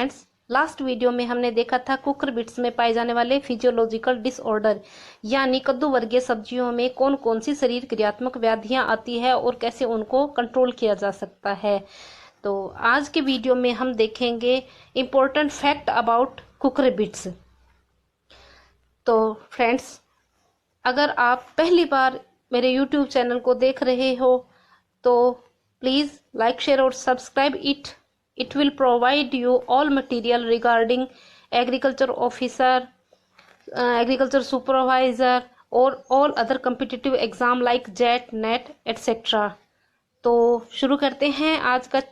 Friends, last video में हमने देखा था कुकुरबिट्स में पाए जाने वाले फिजियोलॉजिकल डिसऑर्डर यानी कद्दू वर्गीय सब्जियों में कौन कौन सी शरीर क्रियात्मक व्याधियां आती है और कैसे उनको कंट्रोल किया जा सकता है। तो आज के वीडियो में हम देखेंगे इम्पोर्टेंट फैक्ट अबाउट कुकुरबिट्स। तो फ्रेंड्स, अगर आप पहली बार मेरे YouTube चैनल को देख रहे हो तो प्लीज़ लाइक, शेयर और subscribe it. It will provide you all material regarding agriculture officer, agriculture supervisor or all other competitive exam like JET, NET, etc. तो शुरू करते हैं आज का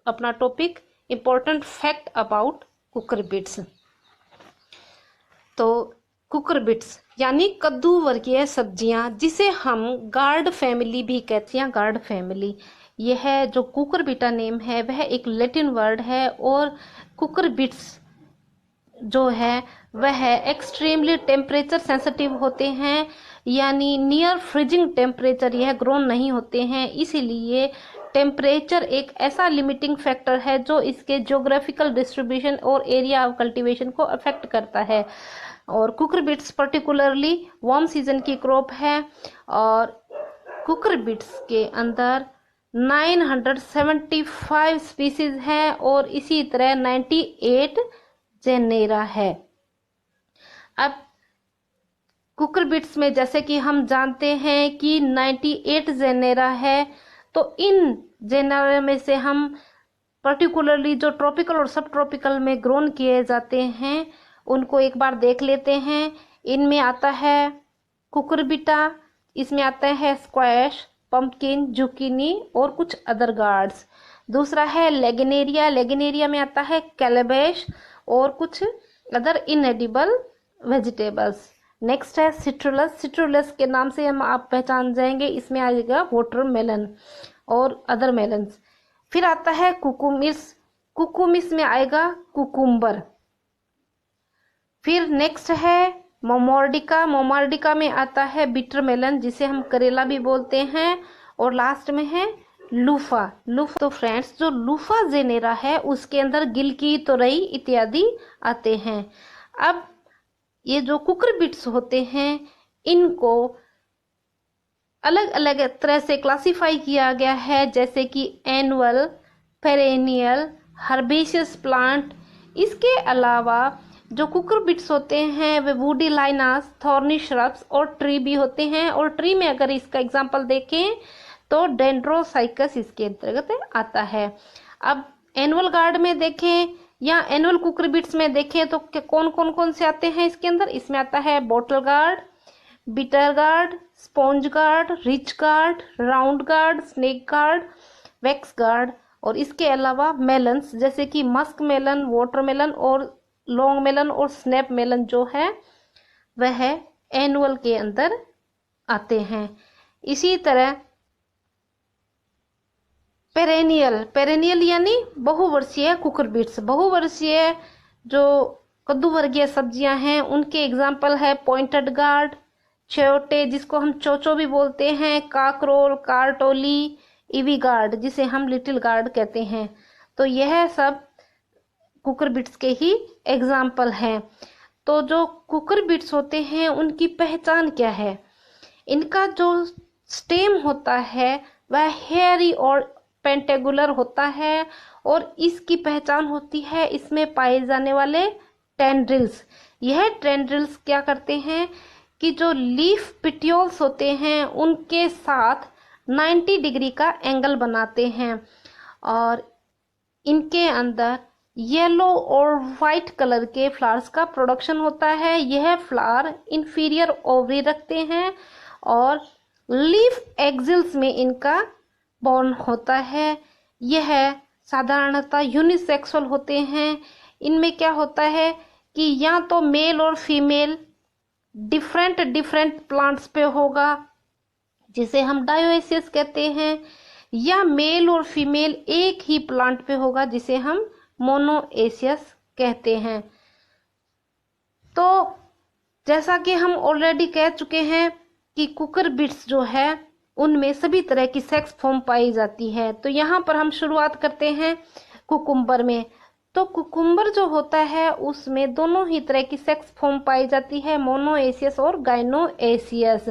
अपना topic important fact about cucurbits. तो कुकुरबिट्स यानी कद्दू वर्गीय सब्जियां, जिसे हम गार्ड फैमिली भी कहते हैं। गार्ड फैमिली, यह जो कुकुरबिटा नेम है वह एक लैटिन वर्ड है और कुकुरबिट्स जो है वह एक्सट्रीमली टेम्परेचर सेंसिटिव होते हैं, यानी नियर फ्रीजिंग टेम्परेचर यह ग्रोन नहीं होते हैं। इसीलिए टेम्परेचर एक ऐसा लिमिटिंग फैक्टर है जो इसके ज्योग्राफिकल डिस्ट्रीब्यूशन और एरिया ऑफ कल्टीवेशन को अफेक्ट करता है। और कुकुरबिट्स पर्टिकुलरली वार्म सीजन की क्रॉप है और कुकुरबिट्स के अंदर 975 स्पीसीज है और इसी तरह 98 जेनेरा है। अब कुकुरबिट्स में जैसे कि हम जानते हैं कि 98 जेनेरा है, तो इन जेनेरा में से हम पर्टिकुलरली जो ट्रॉपिकल और सब ट्रॉपिकल में ग्रोन किए जाते हैं उनको एक बार देख लेते हैं। इनमें आता है कुकुरबिटा, इसमें आता है स्क्वैश, पंपकिन, जुकीनी और कुछ अदर गार्ड्स। दूसरा है लेगनेरिया, लेगनेरिया में आता है कैलेबेश और कुछ अदर इनएडिबल वेजिटेबल्स। नेक्स्ट है सिट्रुलस, सिट्रुलस के नाम से हम आप पहचान जाएंगे, इसमें आएगा वाटरमेलन और अदर मेलन्स। फिर आता है कुकुमिस, कुकुमिस में आएगा कुकुम्बर। फिर नेक्स्ट है मोमोर्डिका, मोमोर्डिका में आता है बिटरमेलन जिसे हम करेला भी बोलते हैं। और लास्ट में है लूफा, लूफा। तो फ्रेंड्स, जो लूफा जेनेरा है उसके अंदर गिलकी, तोरई इत्यादि आते हैं। अब ये जो कुकुरबिट्स होते हैं इनको अलग अलग तरह से क्लासिफाई किया गया है, जैसे कि एनुअल, पेरेनियल, हर्बेशियस प्लांट। इसके अलावा जो कुकुरबिट्स होते हैं वे वुडी लाइनास, थॉर्नी श्रब्स और ट्री भी होते हैं। और ट्री में अगर इसका एग्जांपल देखें तो डेंड्रोसाइकस इसके अंतर्गत आता है। अब एनुअल गार्ड में देखें या एनुअल कुकुरबिट्स में देखें तो कौन कौन कौन से आते हैं इसके अंदर। इसमें आता है bottle gourd, bitter gourd, sponge guard, rich guard, round guard, snake guard, wax guard. और इसके अलावा मेलन्स जैसे कि मस्क मेलन, वाटरमेलन और लॉन्ग मेलन और स्नैप मेलन जो है वह एनुअल के अंदर आते हैं। इसी तरह पेरेनियल, पेरेनियल यानी बहुवर्षीय कुकुरबिट्स, बहुवर्षीय जो कद्दू वर्गीय सब्जियां हैं उनके एग्जाम्पल है पॉइंटेड गार्ड, च्योटे जिसको हम चोचो भी बोलते हैं, काकरोल, कार्टोली, इवी गार्ड जिसे हम लिटिल गार्ड कहते हैं। तो यह सब कुकुरबिट्स के ही एग्जाम्पल हैं। तो जो कुकुरबिट्स होते हैं उनकी पहचान क्या है। इनका जो स्टेम होता है वह हेयरी और पेंटेगुलर होता है और इसकी पहचान होती है इसमें पाए जाने वाले टेंड्रिल्स। यह टेंड्रिल्स क्या करते हैं कि जो लीफ पिट्यूल्स होते हैं उनके साथ 90 डिग्री का एंगल बनाते हैं और इनके अंदर येलो और वाइट कलर के फ्लावर्स का प्रोडक्शन होता है। यह फ्लावर इंफीरियर ओवरी रखते हैं और लीफ एक्सिल्स में इनका बॉर्न होता है। यह साधारणतः यूनिसेक्सुअल होते हैं। इनमें क्या होता है कि या तो मेल और फीमेल डिफरेंट डिफरेंट प्लांट्स पे होगा जिसे हम डायोएसियस कहते हैं, या मेल और फीमेल एक ही प्लांट पे होगा जिसे हम मोनोएसियस कहते हैं। तो जैसा कि हम ऑलरेडी कह चुके हैं कि कुकुरबिट्स जो है उनमें सभी तरह की सेक्स फॉर्म पाई जाती है। तो यहाँ पर हम शुरुआत करते हैं कुकुम्बर में। तो कुकुम्बर जो होता है उसमें दोनों ही तरह की सेक्स फॉर्म पाई जाती है, मोनोएसियस और गाइनोएसियस।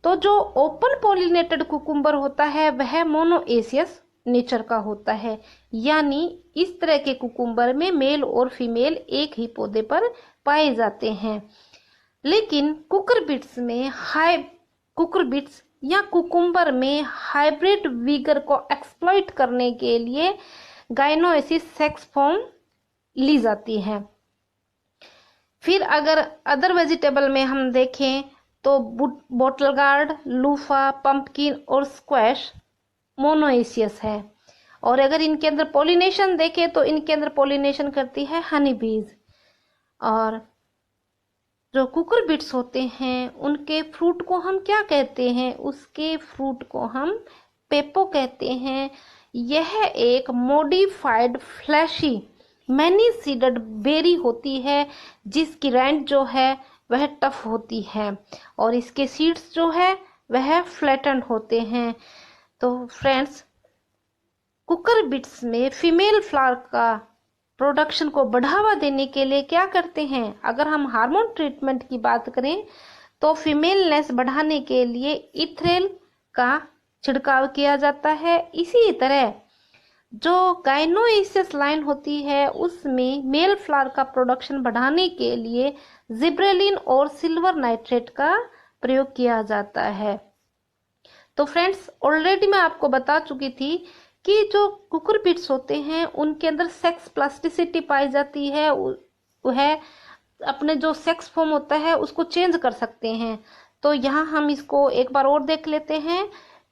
तो जो ओपन पॉलिनेटेड कुकुम्बर होता है वह मोनोएसियस नेचर का होता है, यानी इस तरह के कुकुम्बर में मेल और फीमेल एक ही पौधे पर पाए जाते हैं। लेकिन कुकुरबिट्स या कुकुम्बर में हाइब्रिड विगर को एक्सप्लॉइट करने के लिए गाइनोएसिस सेक्स फॉर्म ली जाती है। फिर अगर अदर वेजिटेबल में हम देखें तो बॉटल गार्ड, लूफा, पंपकिन और स्क्वैश मोनोएसियस है। और अगर इनके अंदर पॉलिनेशन देखें तो इनके अंदर पॉलिनेशन करती है हनी बीज। और जो कुकुरबिट्स होते हैं उनके फ्रूट को हम क्या कहते हैं? उसके फ्रूट को हम पेपो कहते हैं। यह एक modified fleshy many seeded berry होती है जिसकी राइंड जो है वह टफ होती है और इसके सीड्स जो है वह फ्लैटेंड होते हैं। तो फ्रेंड्स, कुकुरबिट्स में फीमेल फ्लावर का प्रोडक्शन को बढ़ावा देने के लिए क्या करते हैं? अगर हम हार्मोन ट्रीटमेंट की बात करें तो फीमेलनेस बढ़ाने के लिए इथ्रेल का छिड़काव किया जाता है। इसी तरह जो गाइनोएसियस लाइन होती है उसमें मेल फ्लावर का प्रोडक्शन बढ़ाने के लिए जिब्रेलिन और सिल्वर नाइट्रेट का प्रयोग किया जाता है। तो फ्रेंड्स, ऑलरेडी मैं आपको बता चुकी थी कि जो कुकुरबिट्स होते हैं उनके अंदर सेक्स प्लास्टिसिटी पाई जाती है, वह अपने जो सेक्स फॉर्म होता है उसको चेंज कर सकते हैं। तो यहाँ हम इसको एक बार और देख लेते हैं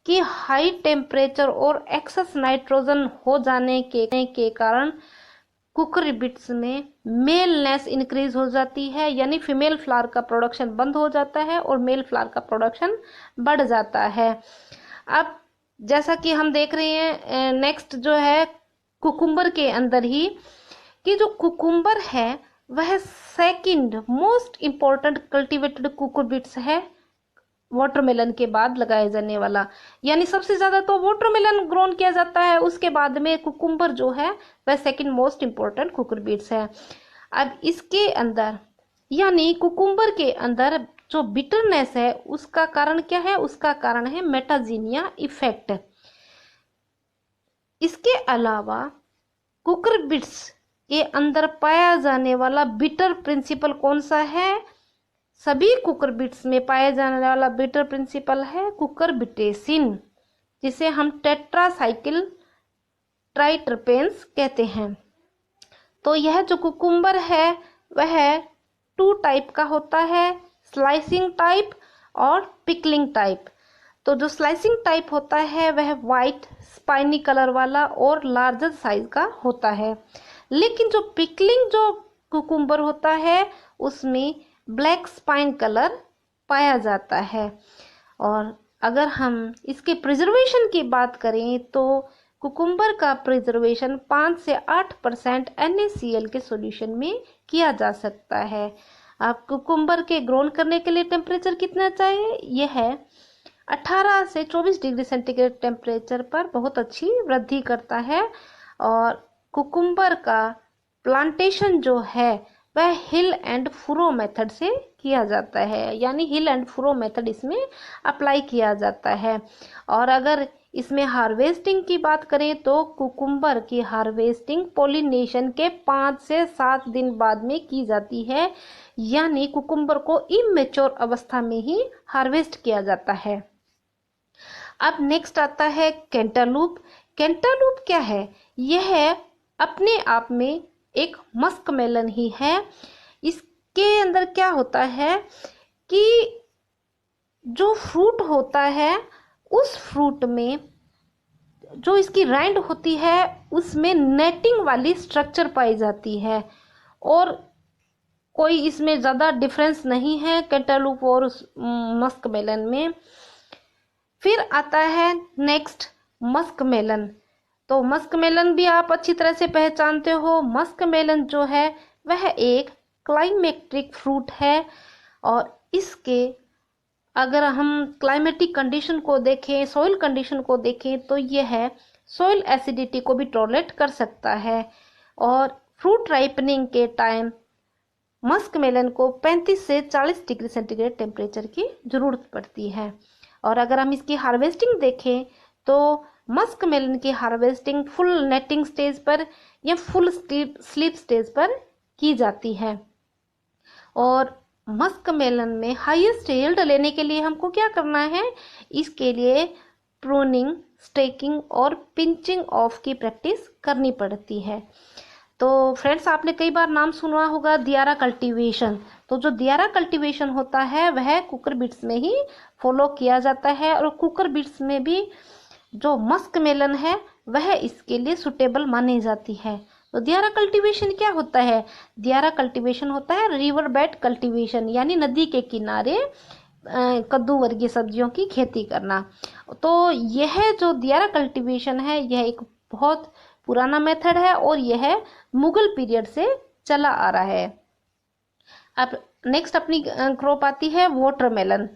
कि हाई टेम्परेचर और एक्सेस नाइट्रोजन हो जाने के कारण कुकुरबिट्स में मेलनेस इंक्रीज हो जाती है, यानी फीमेल फ्लावर का प्रोडक्शन बंद हो जाता है और मेल फ्लावर का प्रोडक्शन बढ़ जाता है। अब जैसा कि हम देख रहे हैं नेक्स्ट जो है कुकुम्बर के अंदर ही कि जो कुकुम्बर है वह second most important cultivated cucurbits है वाटरमेलन के बाद लगाए जाने वाला, यानी सबसे ज्यादा तो वाटरमेलन ग्रोन किया जाता है, उसके बाद में कुकुम्बर जो है वह सेकंड मोस्ट इम्पोर्टेंट कुकुरबिट्स है। अब इसके अंदर यानी कुकुम्बर के अंदर जो बिटरनेस है उसका कारण क्या है? उसका कारण है मेटाजीनिया इफेक्ट। इसके अलावा कुकुरबिट्स के अंदर पाया जाने वाला बिटर प्रिंसिपल कौन सा है? सभी कुकुरबिट्स में पाया जाने वाला बिटर प्रिंसिपल है कुकुरबिटेसिन, जिसे हम टेट्रासाइकिल ट्राइटरपेन्स कहते हैं। तो यह जो कुकुम्बर है वह 2 टाइप का होता है, स्लाइसिंग टाइप और पिकलिंग टाइप। तो जो स्लाइसिंग टाइप होता है वह वाइट स्पाइनी कलर वाला और लार्जर साइज का होता है, लेकिन जो पिकलिंग जो कुकुम्बर होता है उसमें ब्लैक स्पाइन कलर पाया जाता है। और अगर हम इसके प्रिजर्वेशन की बात करें तो कुकुम्बर का प्रिजर्वेशन 5 से 8% NaCl के सॉल्यूशन में किया जा सकता है। आप कुकुम्बर के ग्रोन करने के लिए टेम्परेचर कितना चाहिए? यह है 18 से 24 डिग्री सेंटीग्रेड टेम्परेचर पर बहुत अच्छी वृद्धि करता है। और कुकुम्बर का प्लांटेशन जो है वह हिल एंड फुरो मेथड से किया जाता है, यानी हिल एंड फुरो मेथड इसमें अप्लाई किया जाता है। और अगर इसमें हार्वेस्टिंग की बात करें तो कुकुम्बर की हार्वेस्टिंग पॉलिनेशन के 5 से 7 दिन बाद में की जाती है, यानी कुकुम्बर को इमेच्योर अवस्था में ही हार्वेस्ट किया जाता है। अब नेक्स्ट आता है कैंटालूप। कैंटालूप क्या है? यह अपने आप में एक मस्क मेलन ही है। इसके अंदर क्या होता है कि जो फ्रूट होता है उस फ्रूट में जो इसकी राइंड होती है उसमें नेटिंग वाली स्ट्रक्चर पाई जाती है और कोई इसमें ज़्यादा डिफरेंस नहीं है कैंटालूप और मस्क मेलन में। फिर आता है नेक्स्ट मस्क मेलन। तो मस्क मेलन भी आप अच्छी तरह से पहचानते हो। मस्क मेलन जो है वह एक क्लाइमेट्रिक फ्रूट है और इसके अगर हम क्लाइमेटिक कंडीशन को देखें, सॉइल कंडीशन को देखें तो यह सॉइल एसिडिटी को भी टॉलरेट कर सकता है और फ्रूट राइपनिंग के टाइम मस्क मेलन को 35 से 40 डिग्री सेंटीग्रेड टेम्परेचर की ज़रूरत पड़ती है। और अगर हम इसकी हार्वेस्टिंग देखें तो मस्क मेलन की हार्वेस्टिंग फुल नेटिंग स्टेज पर या फुल स्लीप स्टेज पर की जाती है। और मस्क मेलन में हाईएस्ट यील्ड लेने के लिए हमको क्या करना है, इसके लिए प्रूनिंग, स्टेकिंग और पिंचिंग ऑफ की प्रैक्टिस करनी पड़ती है। तो फ्रेंड्स, आपने कई बार नाम सुना होगा दियारा कल्टीवेशन। तो जो दियारा कल्टीवेशन होता है वह कुकर बीट्स में ही फॉलो किया जाता है, और कुकर बीट्स में भी जो मस्क मेलन है वह इसके लिए सुटेबल मानी जाती है। तो दियारा कल्टीवेशन क्या होता है? दियारा कल्टीवेशन होता है रिवर बेड कल्टीवेशन, यानी नदी के किनारे कद्दू वर्गीय सब्जियों की खेती करना। तो यह जो दियारा कल्टीवेशन है यह एक बहुत पुराना मेथड है और यह मुगल पीरियड से चला आ रहा है। अब नेक्स्ट अपनी क्रॉप आती है वाटरमेलन।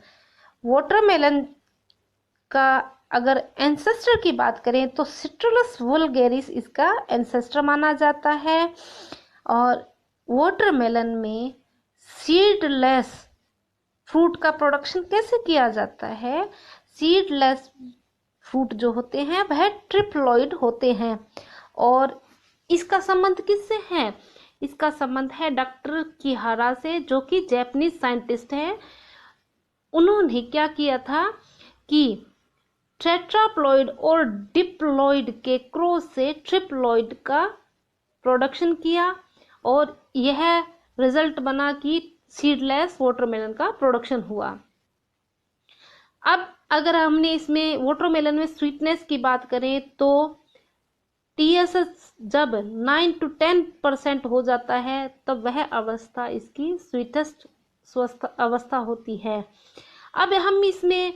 वाटरमेलन का अगर एंसेस्टर की बात करें तो सिट्रुलस वुल्गेरिस इसका एंसेस्टर माना जाता है। और वाटरमेलन में सीडलेस फ्रूट का प्रोडक्शन कैसे किया जाता है? सीडलेस फ्रूट जो होते हैं वह ट्रिप्लॉइड होते हैं। और इसका संबंध किससे है? इसका संबंध है डॉक्टर किहारा से, जो कि जापानीज साइंटिस्ट हैं। उन्होंने क्या किया था कि टेट्राप्लॉइड और डिप्लॉइड के क्रॉस से ट्रिप्लॉइड का प्रोडक्शन किया, और यह रिजल्ट बना कि सीडलेस वाटरमेलन का प्रोडक्शन हुआ। अब अगर हमने इसमें वाटरमेलन में स्वीटनेस की बात करें तो TSH जब 9 to 10% हो जाता है तब वह अवस्था इसकी स्वीटेस्ट अवस्था होती है। अब हम इसमें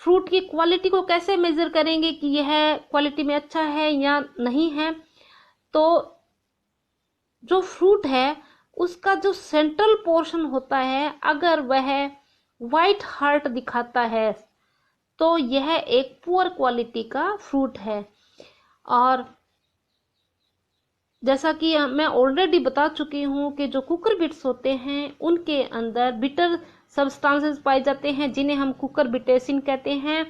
फ्रूट की क्वालिटी को कैसे मेजर करेंगे कि यह क्वालिटी में अच्छा है या नहीं है? तो जो फ्रूट है उसका जो सेंट्रल पोर्शन होता है, अगर वह वाइट हार्ट दिखाता है तो यह एक पुअर क्वालिटी का फ्रूट है। और जैसा कि मैं ऑलरेडी बता चुकी हूँ कि जो कुकर बिट्स होते हैं उनके अंदर बिटर सब्सटेंसेस पाए जाते हैं जिन्हें हम कुकर बिटेसिन कहते हैं।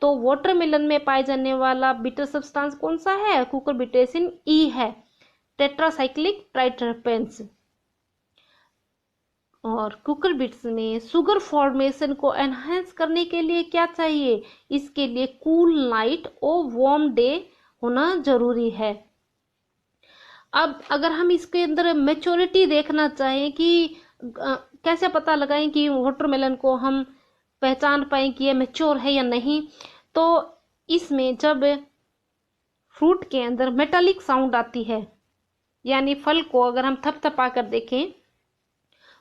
तो वाटरमेलन में पाए जाने वाला बिटर सब्सटेंस कौन सा है? कुकर बिटेसिन ई है, टेट्रासाइक्लिक ट्राइटरपेंस। और कुकर बिट्स में शुगर फॉर्मेशन को एनहांस करने के लिए क्या चाहिए? इसके लिए कूल नाइट और वार्म डे होना जरूरी है। अब अगर हम इसके अंदर मैच्योरिटी देखना चाहें कि कैसे पता लगाएं कि वाटरमेलन को हम पहचान पाएं कि ये मैच्योर है या नहीं, तो इसमें जब फ्रूट के अंदर मेटालिक साउंड आती है, यानी फल को अगर हम थपथपा कर देखें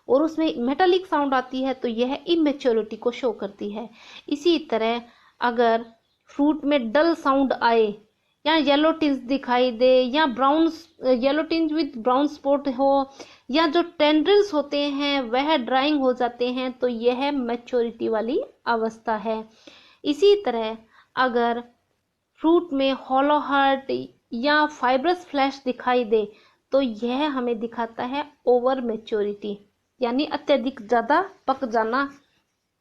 और उसमें मेटालिक साउंड आती है तो यह इमेच्योरिटी को शो करती है। इसी तरह अगर फ्रूट में डल साउंड आए या येलो टिंज दिखाई दे या brown yellow tinge with brown spot हो, या जो टेंड्रिल्स होते हैं वह ड्राइंग हो जाते हैं, तो यह मैच्योरिटी वाली अवस्था है। इसी तरह अगर फ्रूट में हॉलो हार्ट या फाइब्रस फ्लैश दिखाई दे तो यह हमें दिखाता है ओवर मैच्योरिटी, यानी अत्यधिक ज़्यादा पक जाना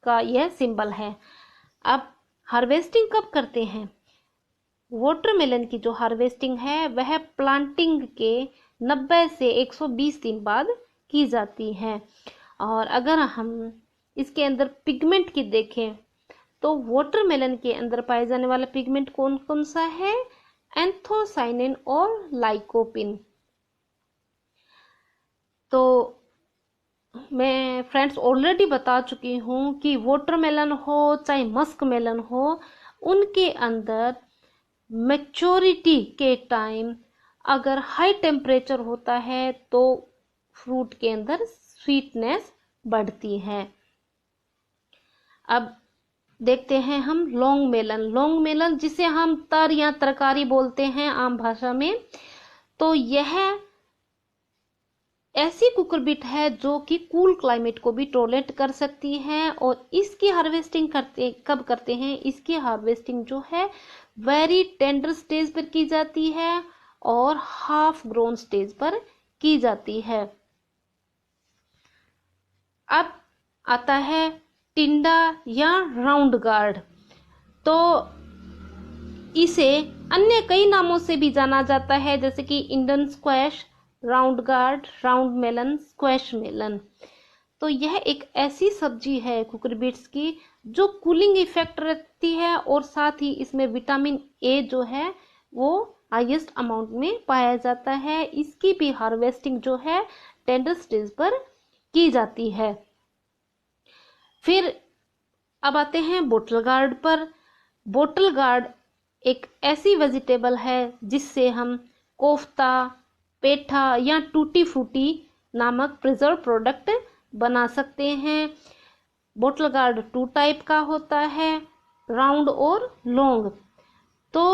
का यह सिंबल है। अब हार्वेस्टिंग कब करते हैं? वाटरमेलन की जो हार्वेस्टिंग है वह प्लांटिंग के 90 से 120 दिन बाद की जाती है। और अगर हम इसके अंदर पिगमेंट की देखें तो वाटरमेलन के अंदर पाए जाने वाला पिगमेंट कौन कौन सा है? एंथोसाइनिन और लाइकोपिन। तो मैं फ्रेंड्स ऑलरेडी बता चुकी हूँ कि वाटरमेलन हो चाहे मस्क मेलन हो, उनके अंदर मैच्योरिटी के टाइम अगर हाई टेम्परेचर होता है तो फ्रूट के अंदर स्वीटनेस बढ़ती है। अब देखते हैं हम लॉन्ग मेलन। लॉन्ग मेलन जिसे हम तर या तरकारी बोलते हैं आम भाषा में, तो यह ऐसी कुकर बिट है जो कि कूल क्लाइमेट को भी टॉलरेट कर सकती है। और इसकी हार्वेस्टिंग कब करते हैं? इसकी हार्वेस्टिंग जो है वेरी टेंडर स्टेज पर की जाती है और हाफ ग्रोन स्टेज पर की जाती है। अब आता है टिंडा या राउंड गार्ड। तो इसे अन्य कई नामों से भी जाना जाता है, जैसे कि Indian squash, round gourd, round melon, squash melon. तो यह एक ऐसी सब्जी है कुकुरबिट्स की जो कूलिंग इफेक्ट रखती है और साथ ही इसमें विटामिन ए जो है वो हाईएस्ट अमाउंट में पाया जाता है। इसकी भी हार्वेस्टिंग जो है टेंडर स्टेज पर की जाती है। फिर अब आते हैं बोटल गार्ड पर। बोटल गार्ड एक ऐसी वेजिटेबल है जिससे हम कोफ्ता, पेठा या टूटी फ्रूटी नामक प्रिजर्व प्रोडक्ट बना सकते हैं। बोटल गार्ड 2 टाइप का होता है, राउंड और लॉन्ग। तो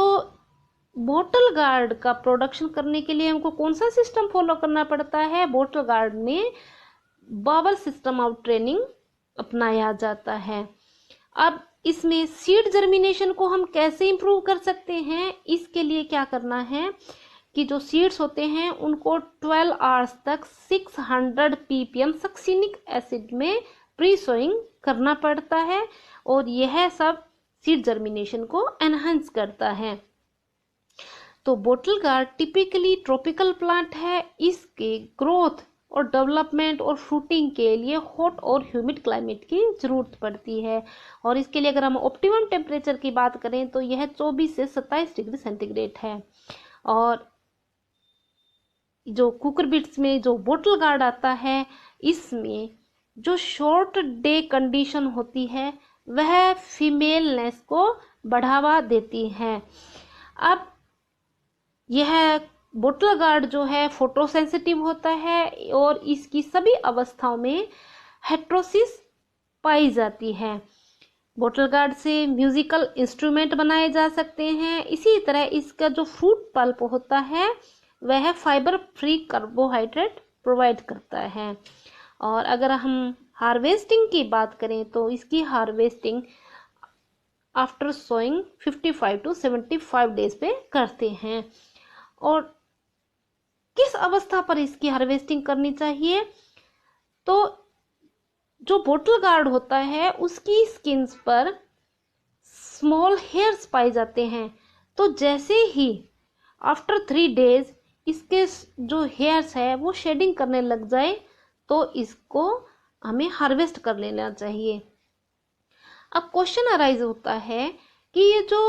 बोटल गार्ड का प्रोडक्शन करने के लिए हमको कौन सा सिस्टम फॉलो करना पड़ता है? बोटल गार्ड में बाबल सिस्टम ऑफ ट्रेनिंग अपनाया जाता है। अब इसमें सीड जर्मिनेशन को हम कैसे इंप्रूव कर सकते हैं? इसके लिए क्या करना है कि जो सीड्स होते हैं उनको 12 आवर्स तक 600 ppm सक्सिनिक एसिड में प्री सोइंग करना पड़ता है और यह सब सीड जर्मिनेशन को एनहांस करता है। तो bottle guard typically tropical plant है। इसके ग्रोथ और डेवलपमेंट और फ्रूटिंग के लिए हॉट और ह्यूमिड क्लाइमेट की ज़रूरत पड़ती है और इसके लिए अगर हम ऑप्टिमम टेम्परेचर की बात करें तो यह 24 से 27 डिग्री सेंटीग्रेड है। और जो कुकुरबिट्स में जो बोटल गार्ड आता है इसमें जो शॉर्ट डे कंडीशन होती है वह फीमेलनेस को बढ़ावा देती है। अब यह बोटल गार्ड जो है फोटोसेंसिटिव होता है और इसकी सभी अवस्थाओं में हेट्रोसिस पाई जाती है। बोटल गार्ड से म्यूजिकल इंस्ट्रूमेंट बनाए जा सकते हैं। इसी तरह इसका जो फ्रूट पल्प होता है वह फाइबर फ्री कार्बोहाइड्रेट प्रोवाइड करता है। और अगर हम हार्वेस्टिंग की बात करें तो इसकी harvesting after sowing 55 to 75 days पे करते हैं। और किस अवस्था पर इसकी हार्वेस्टिंग करनी चाहिए? तो जो बोटल गार्ड होता है उसकी स्किन्स पर स्मॉल हेयर्स पाए जाते हैं। तो जैसे ही आफ्टर 3 डेज इसके जो हेयर्स है वो शेडिंग करने लग जाए तो इसको हमें हार्वेस्ट कर लेना चाहिए। अब क्वेश्चन अराइज होता है कि ये जो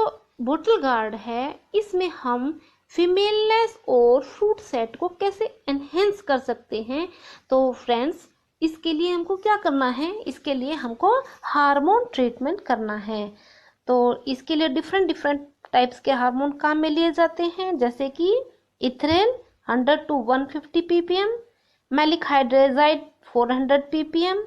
बोटल गार्ड है इसमें हम फीमेलनेस और फ्रूट सेट को कैसे एनहेंस कर सकते हैं? तो फ्रेंड्स इसके लिए हमको क्या करना है? इसके लिए हमको हार्मोन ट्रीटमेंट करना है। तो इसके लिए डिफरेंट टाइप्स के हार्मोन काम में लिए जाते हैं, जैसे कि ethrel 100 to 150 ppm, maleic hydrazide 400 ppm,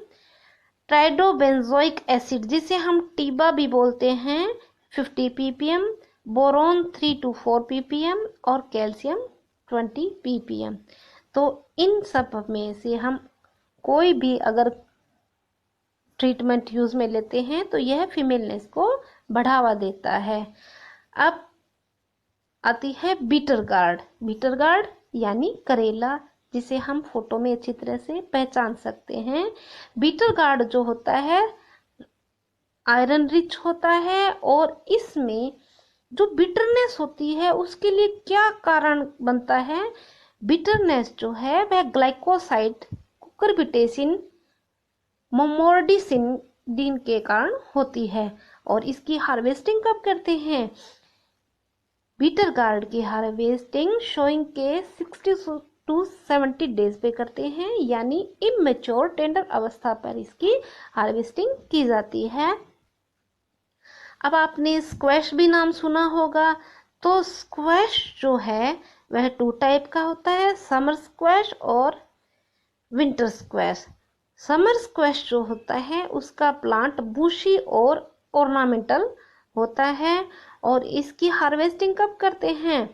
triiodobenzoic acid जिसे हम टीबा भी बोलते हैं 50 ppm, बोरोन 3 to 4 ppm और कैल्शियम 20 ppm। तो इन सब में से हम कोई भी अगर ट्रीटमेंट यूज में लेते हैं तो यह फीमेलनेस को बढ़ावा देता है। अब आती है बीटर गार्ड। बीटर गार्ड यानी करेला, जिसे हम फोटो में अच्छी तरह से पहचान सकते हैं। बीटर गार्ड जो होता है आयरन रिच होता है और इसमें जो बिटरनेस होती है उसके लिए क्या कारण बनता है? बिटरनेस जो है वह ग्लाइकोसाइड कुकुरबिटेसिन मोमोर्डिसिन के कारण होती है। और इसकी हार्वेस्टिंग कब करते हैं? बीटर गार्ड की हार्वेस्टिंग शोइंग के 60 to 70 डेज पे करते हैं, यानी इमेच्योर टेंडर अवस्था पर इसकी हार्वेस्टिंग की जाती है। अब आपने स्क्वैश भी नाम सुना होगा। तो स्क्वैश जो है वह 2 टाइप का होता है, समर स्क्वैश और विंटर स्क्वैश। समर स्क्वैश जो होता है उसका प्लांट बुशी और ऑर्नामेंटल होता है और इसकी हार्वेस्टिंग कब करते हैं?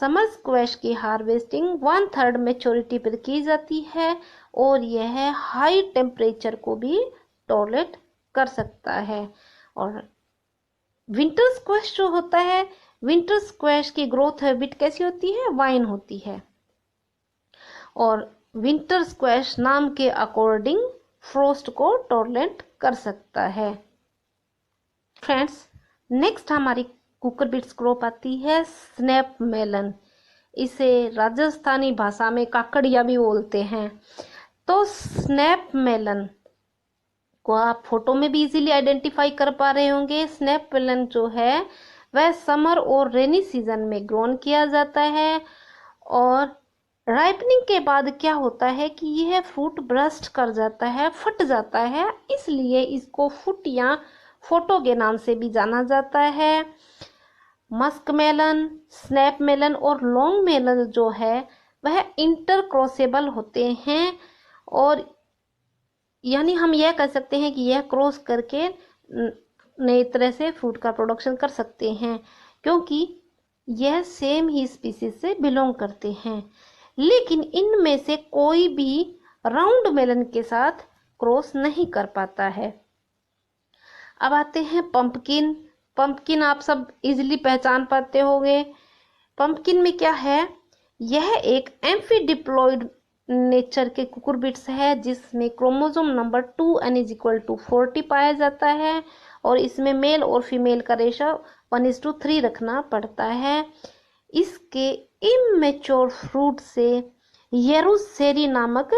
समर स्क्वैश की हार्वेस्टिंग 1/3 मैच्योरिटी पर की जाती है और यह हाई टेम्परेचर को भी टॉलरेट कर सकता है। और विंटर स्क्वैश जो होता है विंटर स्क्वैश की ग्रोथ हैबिट कैसी होती है, वाइन होती है, और विंटर स्क्वैश नाम के अकॉर्डिंग फ्रोस्ट को टॉलरेट कर सकता है। फ्रेंड्स, नेक्स्ट हमारी कुकर बीट्स क्रॉप आती है स्नैप मेलन। इसे राजस्थानी भाषा में काकड़िया भी बोलते हैं। तो स्नैप मेलन को आप फोटो में भी इजीली आइडेंटिफाई कर पा रहे होंगे। स्नैप मेलन जो है वह समर और रेनी सीजन में ग्रोन किया जाता है, और राइपनिंग के बाद क्या होता है कि यह फ्रूट ब्रस्ट कर जाता है, फट जाता है, इसलिए इसको फुट या फोटो के नाम से भी जाना जाता है। मस्क मेलन, स्नैप मेलन और लॉन्ग मेलन जो है वह इंटरक्रॉसेबल होते हैं, और यानी हम यह कह सकते हैं कि यह क्रॉस करके नई तरह से फ्रूट का प्रोडक्शन कर सकते हैं, क्योंकि यह सेम ही स्पीसीज से बिलोंग करते हैं। लेकिन इनमें से कोई भी राउंड मेलन के साथ क्रॉस नहीं कर पाता है। अब आते हैं पंपकिन। पंपकिन आप सब इजीली पहचान पाते होंगे। पंपकिन में क्या है, यह एक एम्फीडिप्लॉइड नेचर के कुकुरबिट्स है, जिसमें क्रोमोसोम नंबर 2n=40 पाया जाता है, और इसमें मेल और फीमेल का रेशो 1:3 रखना पड़ता है। इसके इमेच्योर फ्रूट से येरुसेरी नामक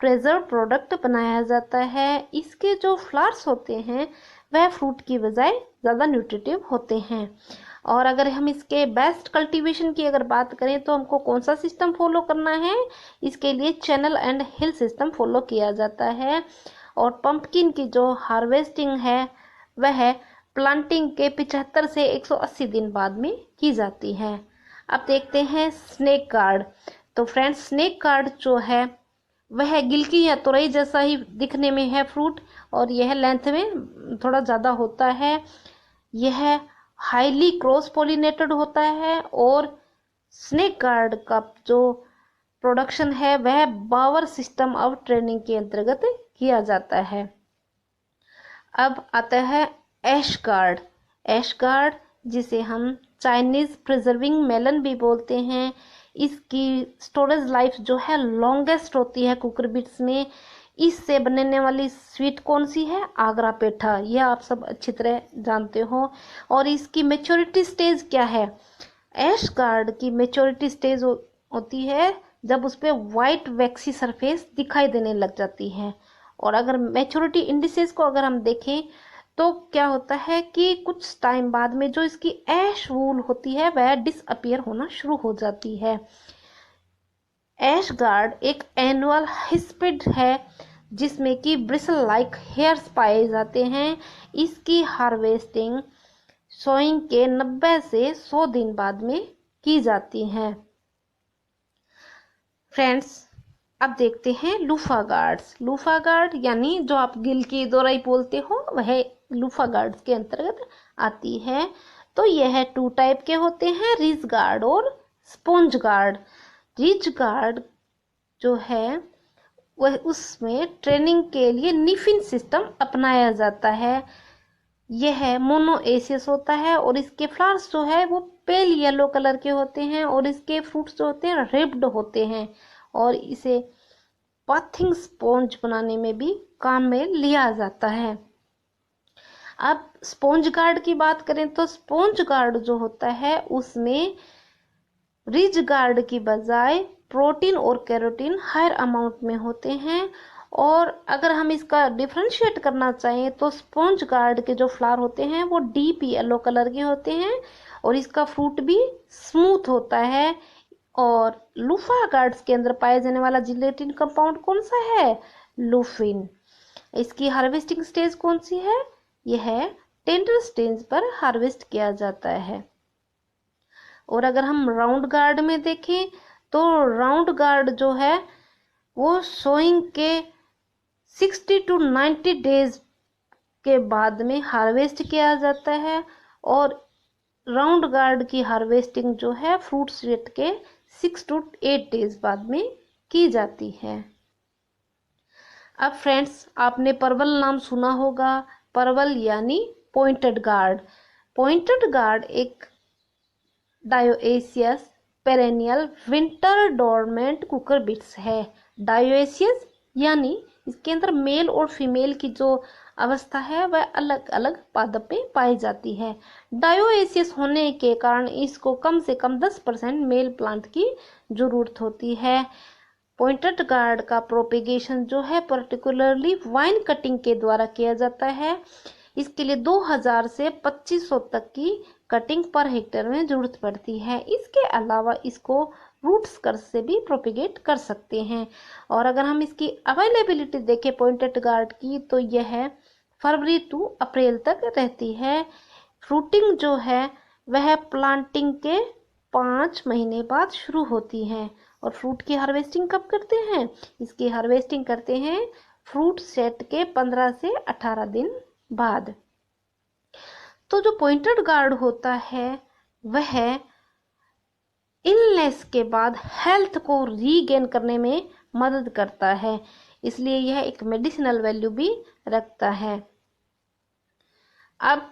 प्रेजर्व प्रोडक्ट बनाया जाता है। इसके जो फ्लावर्स होते हैं वह फ्रूट की बजाय ज़्यादा न्यूट्रिटिव होते हैं। और अगर हम इसके बेस्ट कल्टीवेशन की अगर बात करें तो हमको कौन सा सिस्टम फॉलो करना है, इसके लिए channel and hill system follow किया जाता है। और पंपकिन की जो हार्वेस्टिंग है वह प्लांटिंग के 75 से 180 दिन बाद में की जाती है। अब देखते हैं स्नेक गार्ड। तो फ्रेंड्स, स्नेक गार्ड जो है वह गिलकी या तुरई जैसा ही दिखने में है फ्रूट, और यह लेंथ में थोड़ा ज़्यादा होता है। यह हाईली क्रॉस पोलिनेटेड होता है, और स्नेक गार्ड का जो प्रोडक्शन है वह बावर सिस्टम ऑफ ट्रेनिंग के अंतर्गत किया जाता है। अब आता है ऐश गार्ड। ऐश गार्ड जिसे हम चाइनीज प्रिजर्विंग मेलन भी बोलते हैं, इसकी स्टोरेज लाइफ जो है लॉन्गेस्ट होती है कुकुरबिट्स में। इससे बनने वाली स्वीट कौन सी है, आगरा पेठा, यह आप सब अच्छी तरह जानते हो। और इसकी मेच्योरिटी स्टेज क्या है, ऐश गार्ड की मेच्योरिटी स्टेज होती है जब उस पर वाइट वैक्सी सरफेस दिखाई देने लग जाती है। और अगर मेच्योरिटी इंडिसेस को अगर हम देखें तो क्या होता है कि कुछ टाइम बाद में जो इसकी ऐश वूल होती है वह डिसअपियर होना शुरू हो जाती है। ऐश गार्ड एक एनुअल हिस्पिड है जिसमें कि ब्रिसल लाइक हेयर्स पाए जाते हैं। इसकी हार्वेस्टिंग सोइंग के 90 से 100 दिन बाद में की जाती है। फ्रेंड्स, अब देखते हैं लूफा गार्ड्स। लूफा गार्ड यानी जो आप गिल की दोराई बोलते हो वह लूफा गार्ड्स के अंतर्गत आती है। तो यह 2 टाइप के होते हैं, रिज गार्ड और स्पॉन्ज गार्ड। रिज गार्ड जो है वह उसमें ट्रेनिंग के लिए निफिन सिस्टम अपनाया जाता है। यह मोनोएसियस होता है, और इसके फ्लावर्स जो है वो पेल येलो कलर के होते हैं, और इसके फ्रूट्स जो होते हैं रिब्ड होते हैं, और इसे पाथिंग स्पॉन्ज बनाने में भी काम में लिया जाता है। अब स्पॉन्ज गार्ड की बात करें तो स्पॉन्ज गार्ड जो होता है उसमें रिज गार्ड की बजाय प्रोटीन और कैरोटीन हायर अमाउंट में होते हैं। और अगर हम इसका डिफरेंशिएट करना चाहें तो स्पॉन्ज गार्ड के जो फ्लावर होते हैं वो डीप येलो कलर के होते हैं, और इसका फ्रूट भी स्मूथ होता है। और लूफा गार्ड्स के अंदर पाए जाने वाला जिलेटिन कंपाउंड कौन सा है, लूफिन। इसकी हार्वेस्टिंग स्टेज कौन सी है, यह टेंडर स्टेज पर हार्वेस्ट किया जाता है। और अगर हम राउंड गार्ड में देखें तो राउंड गार्ड जो है वो सोइंग के 60 to 90 डेज के बाद में हार्वेस्ट किया जाता है, और राउंड गार्ड की हार्वेस्टिंग जो है फ्रूट सेट के 6 to 8 डेज बाद में की जाती है। अब फ्रेंड्स, आपने परवल नाम सुना होगा। परवल यानी पॉइंटेड गार्ड। पॉइंटेड गार्ड एक dioecious perennial winter dormant cucurbits है। डायोएसियस यानी इसके अंदर मेल और फीमेल की जो अवस्था है वह अलग अलग पादप में पाई जाती है। डायोएसियस होने के कारण इसको कम से कम 10% मेल प्लांट की जरूरत होती है। पॉइंटेड गार्ड का प्रोपेगेशन जो है पर्टिकुलरली वाइन कटिंग के द्वारा किया जाता है। इसके लिए 2000 से 2500 तक की कटिंग पर हेक्टेयर में जरूरत पड़ती है। इसके अलावा इसको रूट्स कर से भी प्रोपेगेट कर सकते हैं। और अगर हम इसकी अवेलेबिलिटी देखें पॉइंटेड गार्ड की, तो यह फरवरी टू अप्रैल तक रहती है। फ्रूटिंग जो है वह प्लांटिंग के 5 महीने बाद शुरू होती है। और फ्रूट की हार्वेस्टिंग कब करते हैं? इसकी हार्वेस्टिंग करते हैं फ्रूट सेट के 15 से 18 दिन बाद। तो जो पॉइंटेड गार्ड होता है वह इलनेस के बाद हेल्थ को रीगेन करने में मदद करता है, इसलिए यह एक मेडिसिनल वैल्यू भी रखता है। अब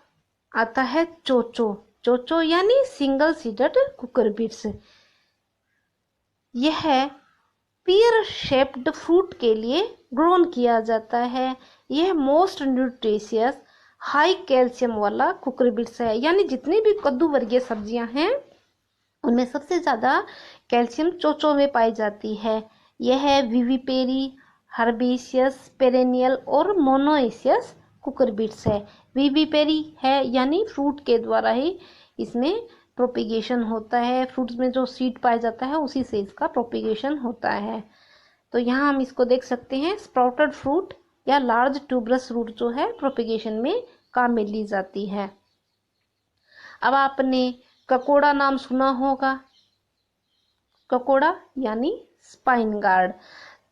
आता है चोचो। चोचो यानी सिंगल सीडेड कुकर बिट्स। यह पीयर शेप्ड फ्रूट के लिए ग्रोन किया जाता है। यह मोस्ट न्यूट्रिशियस हाई कैल्शियम वाला कुकर बिट्स है, यानी जितनी भी कद्दू वर्गीय सब्जियां हैं उनमें सबसे ज़्यादा कैल्शियम चोचो में पाई जाती है। यह है विविपेरी, हर्बेशियस, पेरेनियल और मोनोएशियस कुकर बिट्स है। विविपेरी है यानी फ्रूट के द्वारा ही इसमें प्रोपिगेशन होता है। फ्रूट्स में जो सीड पाया जाता है उसी से इसका प्रोपिगेशन होता है। तो यहाँ हम इसको देख सकते हैं, स्प्राउटेड फ्रूट या लार्ज ट्यूबरस रूट जो है प्रोपिगेशन में काम में ली जाती है। अब आपने ककोड़ा नाम सुना होगा। ककोड़ा यानी स्पाइन गार्ड।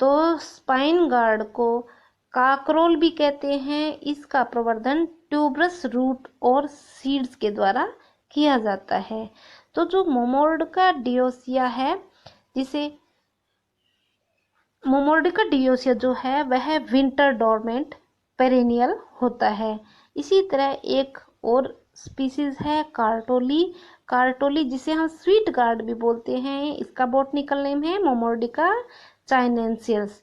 तो स्पाइन गार्ड को काकरोल भी कहते हैं। इसका प्रवर्धन ट्यूबरस रूट और सीड्स के द्वारा किया जाता है। तो जो मोमोर्डिका डियोसिया है, जिसे मोमोर्डिका डियोसिया जो है वह विंटर डोरमेंट पेरेनियल होता है। इसी तरह एक और स्पीसीज है कार्टोली। कार्टोली जिसे हम स्वीट गार्ड भी बोलते हैं, इसका बॉटनिकल नेम है मोमोर्डिका चाइनेंसियस।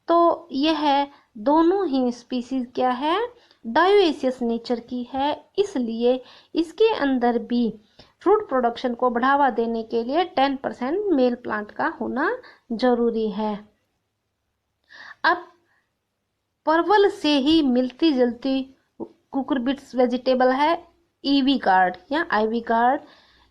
तो यह दोनों ही स्पीसीज क्या है, डायोएसियस नेचर की है, इसलिए इसके अंदर भी फ्रूट प्रोडक्शन को बढ़ावा देने के लिए 10% मेल प्लांट का होना जरूरी है। अब परवल से ही मिलती जुलती कुकुरबिट्स वेजिटेबल है ईवी गार्ड या आईवी गार्ड।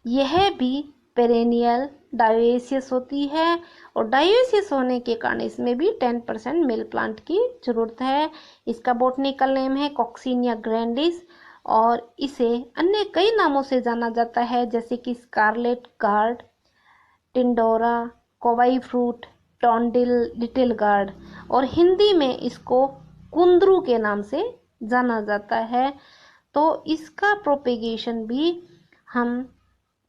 यह भी पेरेनियल डायोएसियस होती है और डायोएसियस होने के कारण इसमें भी 10% मेल प्लांट की जरूरत है। इसका बॉटनिकल नेम है कॉक्सीनिया ग्रैंडिस और इसे अन्य कई नामों से जाना जाता है, जैसे कि स्कारलेट गार्ड, टिंडोरा, कोवाई फ्रूट, टॉन्डिल, लिटिल गार्ड, और हिंदी में इसको कुंदरू के नाम से जाना जाता है। तो इसका प्रोपेगेशन भी हम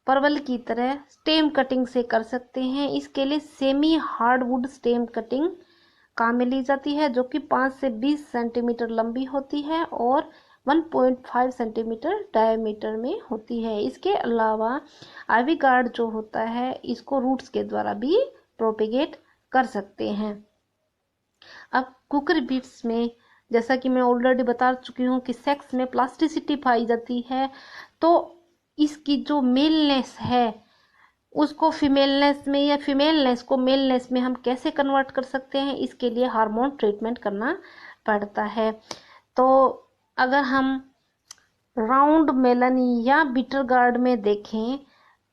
परवल की तरह स्टेम कटिंग से कर सकते हैं। इसके लिए सेमी हार्डवुड स्टेम कटिंग काम में ली जाती है, जो कि 5 से 20 सेंटीमीटर लंबी होती है और 1.5 सेंटीमीटर डायमीटर में होती है। इसके अलावा आईवी गार्ड जो होता है इसको रूट्स के द्वारा भी प्रोपेगेट कर सकते हैं। अब कुकर बीट्स में जैसा कि मैं ऑलरेडी बता चुकी हूँ कि सेक्स में प्लास्टिसिटी पाई जाती है, तो इसकी जो मेलनेस है उसको फीमेलनेस में या फीमेलनेस को मेलनेस में हम कैसे कन्वर्ट कर सकते हैं, इसके लिए हार्मोन ट्रीटमेंट करना पड़ता है। तो अगर हम राउंड मेलन या बिटर गार्ड में देखें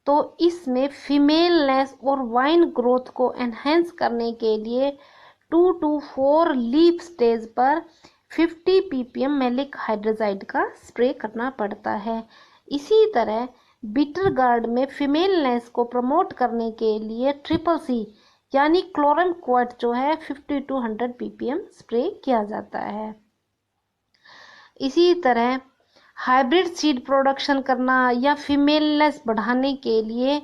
तो इसमें फीमेलनेस और वाइन ग्रोथ को एनहेंस करने के लिए 2 to 4 लीफ स्टेज पर 50 ppm मैलिक हाइड्रोजाइड का स्प्रे करना पड़ता है। इसी तरह बिटर गार्ड में फीमेलनेस को प्रमोट करने के लिए CCC यानी क्लोरम क्वाट जो है 50 to 100 ppm स्प्रे किया जाता है। इसी तरह हाइब्रिड सीड प्रोडक्शन करना या फीमेलनेस बढ़ाने के लिए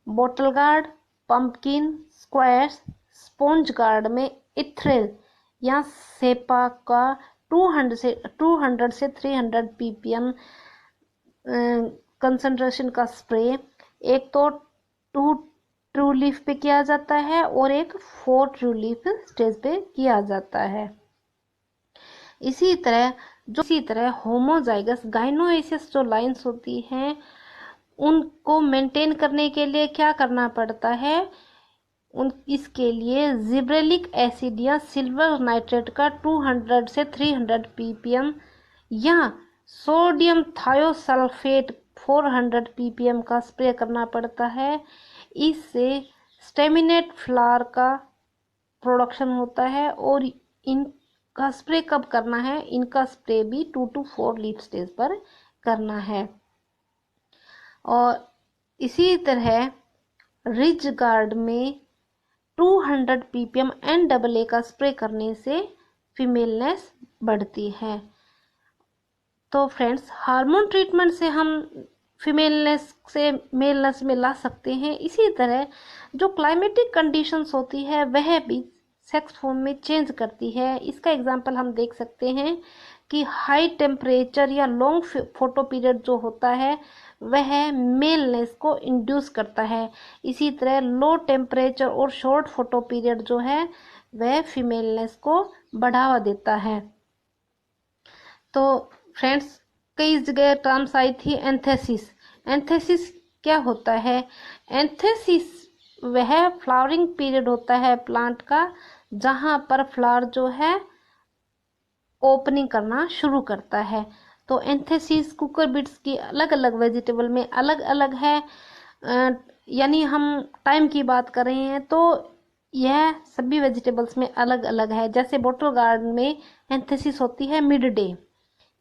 bottle gourd, pumpkin, squares, sponge guard में इथ्रेल या सेपा का 200 से 300 ppm कंसंट्रेशन का स्प्रे एक तो 2 ट्रू लीफ पे किया जाता है और एक 4 ट्रू लीफ स्टेज पे किया जाता है। इसी तरह होमोजाइगस गाइनोएसिस जो लाइंस होती हैं उनको मेंटेन करने के लिए क्या करना पड़ता है, इसके लिए जिब्रेलिक एसिड या सिल्वर नाइट्रेट का 200 से 300 ppm या सोडियम थायोसल्फेट 400 ppm का स्प्रे करना पड़ता है। इससे स्टेमिनेट फ्लावर का प्रोडक्शन होता है। और इनका स्प्रे कब करना है, इनका स्प्रे भी 2 to 4 लीफ स्टेज पर करना है। और इसी तरह रिज गार्ड में 200 ppm NAA का स्प्रे करने से फीमेलनेस बढ़ती है। तो फ्रेंड्स, हार्मोन ट्रीटमेंट से हम फीमेलनेस से मेलनेस में ला सकते हैं। इसी तरह जो क्लाइमेटिक कंडीशंस होती है वह भी सेक्स फॉर्म में चेंज करती है। इसका एग्जांपल हम देख सकते हैं कि हाई टेम्परेचर या लॉन्ग फोटो पीरियड जो होता है वह मेलनेस को इंड्यूस करता है। इसी तरह लो टेम्परेचर और शॉर्ट फोटो पीरियड जो है वह फीमेलनेस को बढ़ावा देता है। तो फ्रेंड्स, कई जगह टर्म्स आई थी एंथेसिस। एंथेसिस क्या होता है? एंथेसिस वह फ्लावरिंग पीरियड होता है प्लांट का जहां पर फ्लावर जो है ओपनिंग करना शुरू करता है। तो एंथेसिस कुकुरबिट्स की अलग अलग वेजिटेबल में अलग अलग है। यानी हम टाइम की बात कर रहे हैं तो यह सभी वेजिटेबल्स में अलग अलग है। जैसे बॉटल गार्ड में एंथेसिस होती है मिड डे,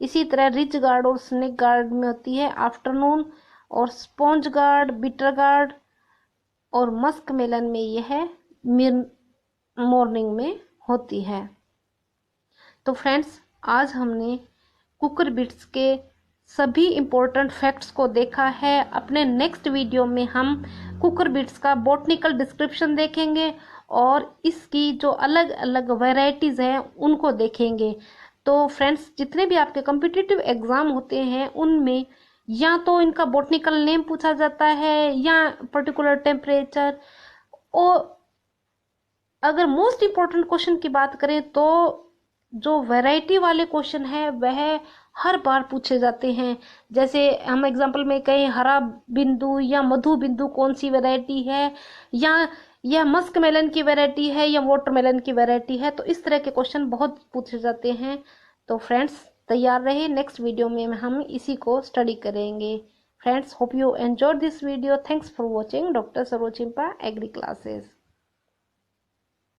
इसी तरह रिच गार्ड और स्नेक गार्ड में होती है आफ्टरनून, और स्पॉन्ज गार्ड, बिटर गार्ड और मस्क मेलन में यह मॉर्निंग में होती है। तो फ्रेंड्स, आज हमने कुकुरबिट्स के सभी इम्पोर्टेंट फैक्ट्स को देखा है। अपने नेक्स्ट वीडियो में हम कुकुरबिट्स का बॉटनिकल डिस्क्रिप्शन देखेंगे और इसकी जो अलग अलग वैरायटीज़ हैं उनको देखेंगे। तो फ्रेंड्स, जितने भी आपके कॉम्पिटिटिव एग्ज़ाम होते हैं उनमें या तो इनका बॉटनिकल नेम पूछा जाता है या पर्टिकुलर टेम्परेचर। और अगर मोस्ट इम्पोर्टेंट क्वेश्चन की बात करें तो जो वैरायटी वाले क्वेश्चन है वह हर बार पूछे जाते हैं। जैसे हम एग्जांपल में कहें हरा बिंदु या मधु बिंदु कौन सी वैरायटी है, या यह मस्क मेलन की वैरायटी है या वाटरमेलन की वैरायटी है। तो इस तरह के क्वेश्चन बहुत पूछे जाते हैं। तो फ्रेंड्स, तैयार रहे, नेक्स्ट वीडियो में हम इसी को स्टडी करेंगे। Friends, hope you enjoy this video. Thanks for watching doctor Saroj Chimpa agri classes.